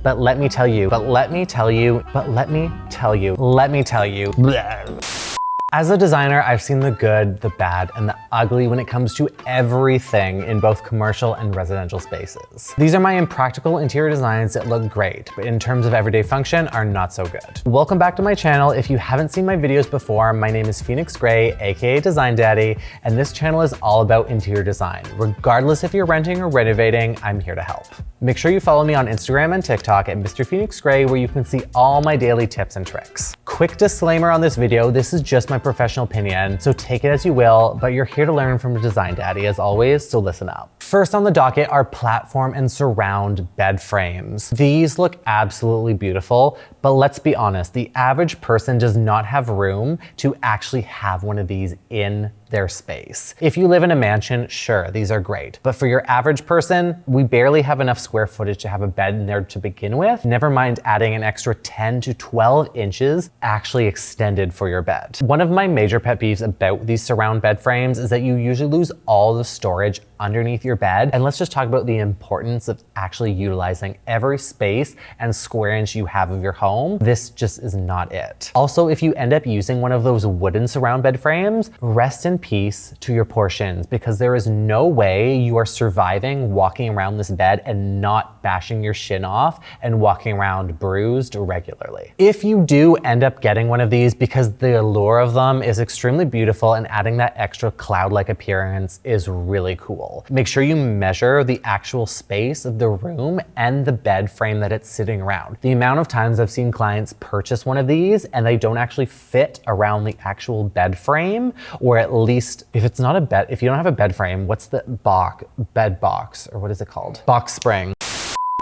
but let me tell you, As a designer, I've seen the good, the bad, and the ugly when it comes to everything in both commercial and residential spaces. These are my impractical interior designs that look great, but in terms of everyday function are not so good. Welcome back to my channel. If you haven't seen my videos before, my name is Phoenix Gray, aka Design Daddy, and this channel is all about interior design. Regardless if you're renting or renovating, I'm here to help. Make sure you follow me on Instagram and TikTok at Mr. Phoenix Gray, where you can see all my daily tips and tricks. Quick disclaimer on this video, this is just my professional opinion, so take it as you will, but you're here to learn from a Design Daddy as always, so listen up. First on the docket are platform and surround bed frames. These look absolutely beautiful, but let's be honest, the average person does not have room to actually have one of these in their space. If you live in a mansion, sure, these are great. But for your average person, we barely have enough square footage to have a bed in there to begin with. Never mind adding an extra 10 to 12 inches actually extended for your bed. One of my major pet peeves about these surround bed frames is that you usually lose all the storage underneath your bed. And let's just talk about the importance of actually utilizing every space and square inch you have of your home. This just is not it. Also, if you end up using one of those wooden surround bed frames, rest in peace to your portions, because there is no way you are surviving walking around this bed and not bashing your shin off and walking around bruised regularly. If you do end up getting one of these, because the allure of them is extremely beautiful and adding that extra cloud-like appearance is really cool. Make sure you measure the actual space of the room and the bed frame that it's sitting around. The amount of times I've seen clients purchase one of these and they don't actually fit around the actual bed frame, or at least if it's not a bed, if you don't have a bed frame, what's the bed box, or what is it called? Box spring.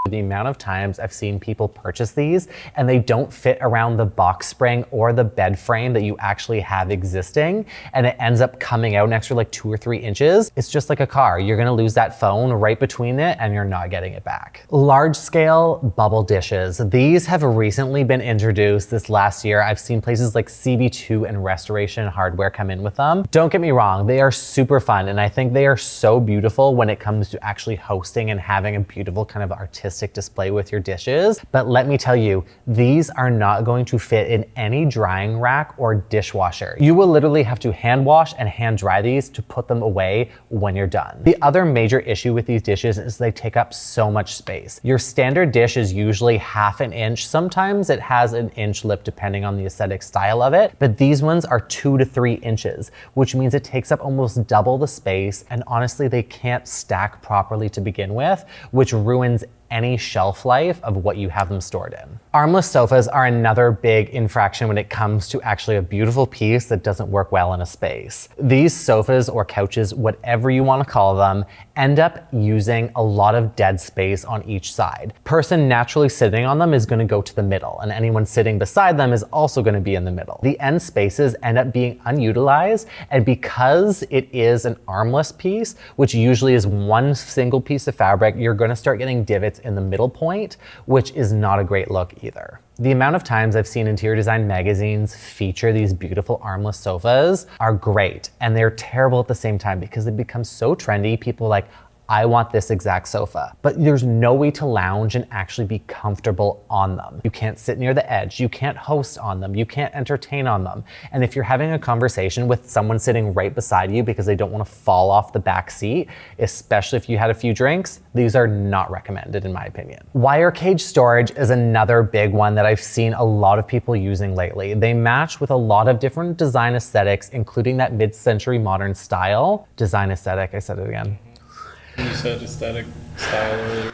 The amount of times I've seen people purchase these and they don't fit around the box spring or the bed frame that you actually have existing, and it ends up coming out an extra like 2 or 3 inches. It's just like a car. You're gonna lose that phone right between it and you're not getting it back. Large scale bubble dishes. These have recently been introduced this last year. I've seen places like CB2 and Restoration Hardware come in with them. Don't get me wrong, they are super fun, and I think they are so beautiful when it comes to actually hosting and having a beautiful kind of artistic display with your dishes. But let me tell you, these are not going to fit in any drying rack or dishwasher. You will literally have to hand wash and hand dry these to put them away when you're done. The other major issue with these dishes is they take up so much space. Your standard dish is usually 1/2 inch. Sometimes it has an inch lip depending on the aesthetic style of it, but these ones are 2 to 3 inches, which means it takes up almost double the space, and honestly, they can't stack properly to begin with, which ruins any shelf life of what you have them stored in. Armless sofas are another big infraction when it comes to actually a beautiful piece that doesn't work well in a space. These sofas or couches, whatever you want to call them, end up using a lot of dead space on each side. Person naturally sitting on them is going to go to the middle, and anyone sitting beside them is also going to be in the middle. The end spaces end up being unutilized, and because it is an armless piece, which usually is one single piece of fabric, you're going to start getting divots in the middle point, which is not a great look either. The amount of times I've seen interior design magazines feature these beautiful armless sofas are great, and they're terrible at the same time because they become so trendy. People are like, I want this exact sofa, but there's no way to lounge and actually be comfortable on them. You can't sit near the edge. You can't host on them. You can't entertain on them. And if you're having a conversation with someone sitting right beside you because they don't want to fall off the back seat, especially if you had a few drinks, these are not recommended in my opinion. Wire cage storage is another big one that I've seen a lot of people using lately. They match with a lot of different design aesthetics, including that mid-century modern style. Design aesthetic, I said it again. You said aesthetic style earlier.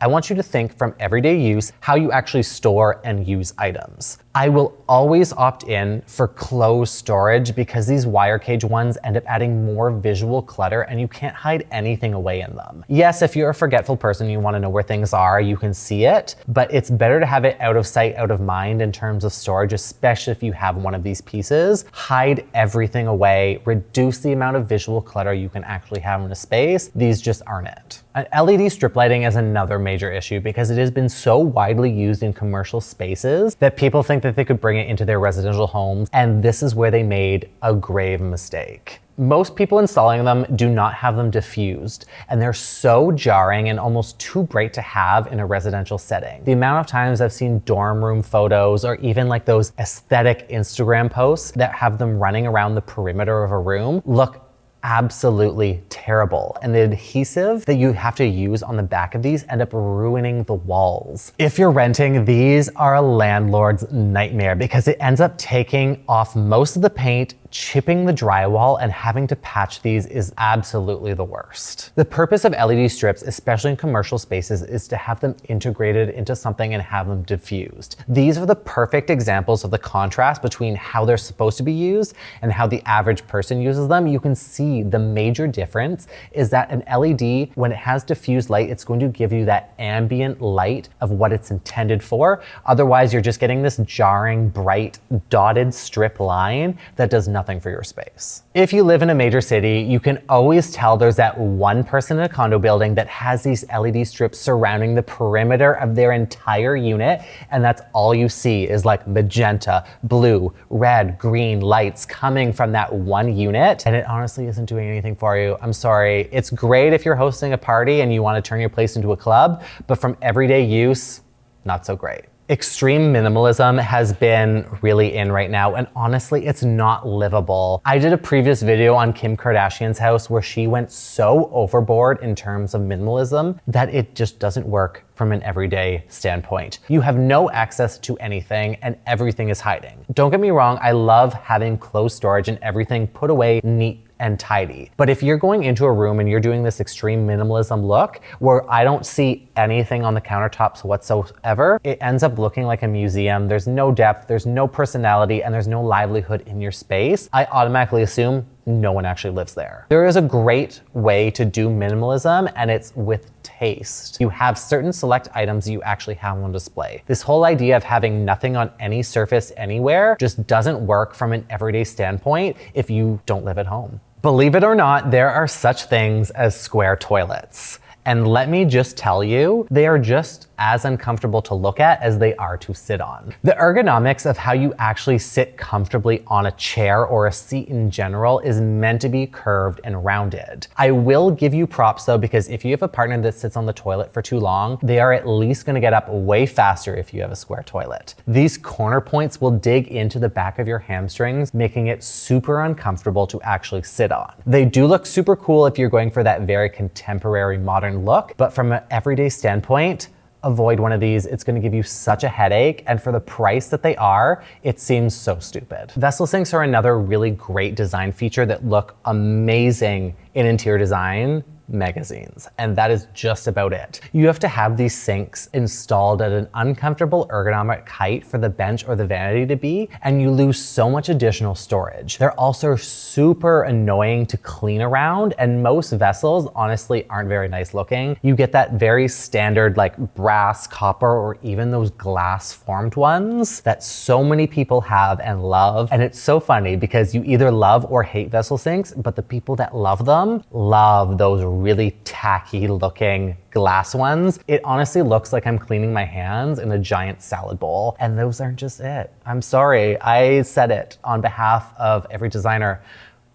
I want you to think from everyday use how you actually store and use items. I will always opt in for closed storage because these wire cage ones end up adding more visual clutter and you can't hide anything away in them. Yes, if you're a forgetful person, you want to know where things are, you can see it, but it's better to have it out of sight, out of mind in terms of storage, especially if you have one of these pieces. Hide everything away, reduce the amount of visual clutter you can actually have in a space. These just aren't it. LED strip lighting is another major issue because it has been so widely used in commercial spaces that people think that they could bring it into their residential homes, and this is where they made a grave mistake. Most people installing them do not have them diffused, and they're so jarring and almost too bright to have in a residential setting. The amount of times I've seen dorm room photos or even like those aesthetic Instagram posts that have them running around the perimeter of a room look absolutely terrible. And the adhesive that you have to use on the back of these end up ruining the walls. If you're renting, these are a landlord's nightmare because it ends up taking off most of the paint, chipping the drywall, and having to patch these is absolutely the worst. The purpose of LED strips, especially in commercial spaces, is to have them integrated into something and have them diffused. These are the perfect examples of the contrast between how they're supposed to be used and how the average person uses them. You can see the major difference is that an LED, when it has diffused light, it's going to give you that ambient light of what it's intended for. Otherwise, you're just getting this jarring, bright, dotted strip line that does nothing for your space. If you live in a major city, you can always tell there's that one person in a condo building that has these LED strips surrounding the perimeter of their entire unit, and that's all you see is like magenta, blue, red, green lights coming from that one unit, and it honestly isn't doing anything for you. I'm sorry. It's great if you're hosting a party and you want to turn your place into a club, but from everyday use, not so great. Extreme minimalism has been really in right now, and honestly, it's not livable. I did a previous video on Kim Kardashian's house where she went so overboard in terms of minimalism that it just doesn't work from an everyday standpoint. You have no access to anything and everything is hiding. Don't get me wrong, I love having closed storage and everything put away neat and tidy. But if you're going into a room and you're doing this extreme minimalism look where I don't see anything on the countertops whatsoever, it ends up looking like a museum. There's no depth, there's no personality, and there's no livelihood in your space. I automatically assume no one actually lives there. There is a great way to do minimalism, and it's with taste. You have certain select items you actually have on display. This whole idea of having nothing on any surface anywhere just doesn't work from an everyday standpoint if you don't live at home. Believe it or not, there are such things as square toilets. And let me just tell you, they are just as uncomfortable to look at as they are to sit on. The ergonomics of how you actually sit comfortably on a chair or a seat in general is meant to be curved and rounded. I will give you props though, because if you have a partner that sits on the toilet for too long, they are at least gonna get up way faster if you have a square toilet. These corner points will dig into the back of your hamstrings, making it super uncomfortable to actually sit on. They do look super cool if you're going for that very contemporary modern look, but from an everyday standpoint, avoid one of these. It's gonna give you such a headache, and for the price that they are, it seems so stupid. Vessel sinks are another really great design feature that look amazing in interior design magazines, and that is just about it. You have to have these sinks installed at an uncomfortable ergonomic height for the bench or the vanity to be, and you lose so much additional storage. They're also super annoying to clean around, and most vessels honestly aren't very nice looking. You get that very standard like brass, copper, or even those glass formed ones that so many people have and love. And it's so funny because you either love or hate vessel sinks, but the people that love them love those really tacky looking glass ones. It honestly looks like I'm cleaning my hands in a giant salad bowl, and those aren't just it. I'm sorry, I said it on behalf of every designer.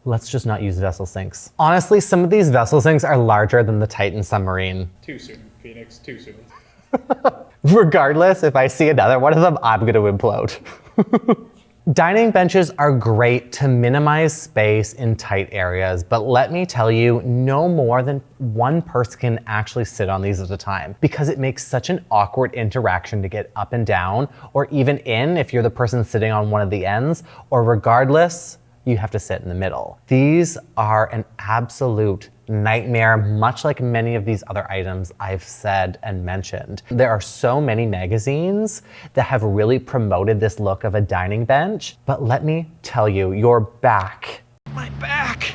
Let's just not use vessel sinks. Honestly, some of these vessel sinks are larger than the Titan submarine. Too soon, Phoenix, too soon. Regardless, if I see another one of them, I'm gonna implode. Dining benches are great to minimize space in tight areas, but let me tell you, no more than one person can actually sit on these at a time because it makes such an awkward interaction to get up and down, or even in if you're the person sitting on one of the ends, or regardless, you have to sit in the middle. These are an absolute nightmare, much like many of these other items I've said and mentioned. There are so many magazines that have really promoted this look of a dining bench, but let me tell you, your back, my back,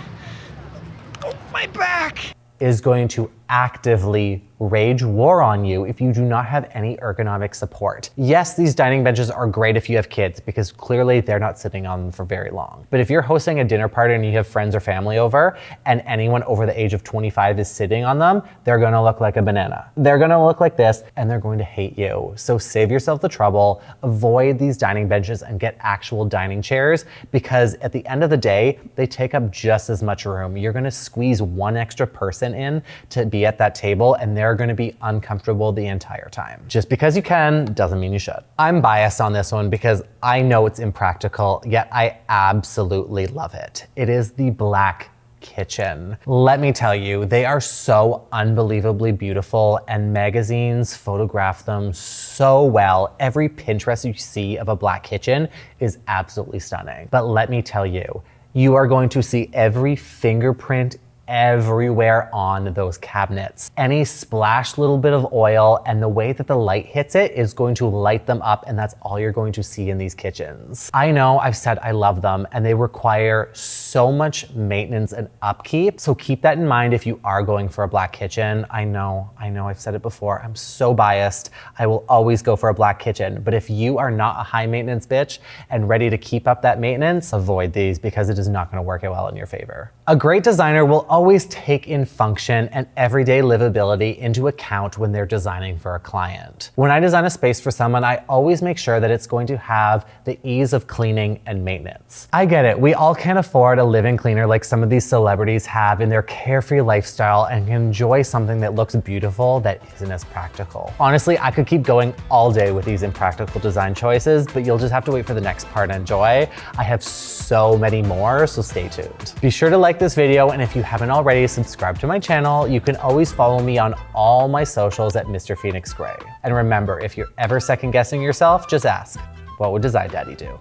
oh, my back, is going to actively rage war on you if you do not have any ergonomic support. Yes, these dining benches are great if you have kids because clearly they're not sitting on them for very long. But if you're hosting a dinner party and you have friends or family over and anyone over the age of 25 is sitting on them, they're gonna look like a banana. They're gonna look like this and they're going to hate you. So save yourself the trouble, avoid these dining benches and get actual dining chairs because at the end of the day, they take up just as much room. You're gonna squeeze one extra person in to be at that table and they're gonna be uncomfortable the entire time. Just because you can doesn't mean you should. I'm biased on this one because I know it's impractical, yet I absolutely love it. It is the black kitchen. Let me tell you, they are so unbelievably beautiful and magazines photograph them so well. Every Pinterest you see of a black kitchen is absolutely stunning. But let me tell you, you are going to see every fingerprint everywhere on those cabinets. Any splash little bit of oil and the way that the light hits it is going to light them up and that's all you're going to see in these kitchens. I know I've said I love them and they require so much maintenance and upkeep. So keep that in mind if you are going for a black kitchen. I know I've said it before. I'm so biased. I will always go for a black kitchen. But if you are not a high maintenance bitch and ready to keep up that maintenance, avoid these because it is not going to work out well in your favor. A great designer will always take in function and everyday livability into account when they're designing for a client. When I design a space for someone, I always make sure that it's going to have the ease of cleaning and maintenance. I get it, we all can't afford a living cleaner like some of these celebrities have in their carefree lifestyle and can enjoy something that looks beautiful that isn't as practical. Honestly, I could keep going all day with these impractical design choices, but you'll just have to wait for the next part and enjoy. I have so many more, so stay tuned. Be sure to like this video, and if you haven't already, subscribe to my channel. You can always follow me on all my socials at Mr. Phoenix Gray. And remember, if you're ever second guessing yourself, just ask, what would Design Daddy do?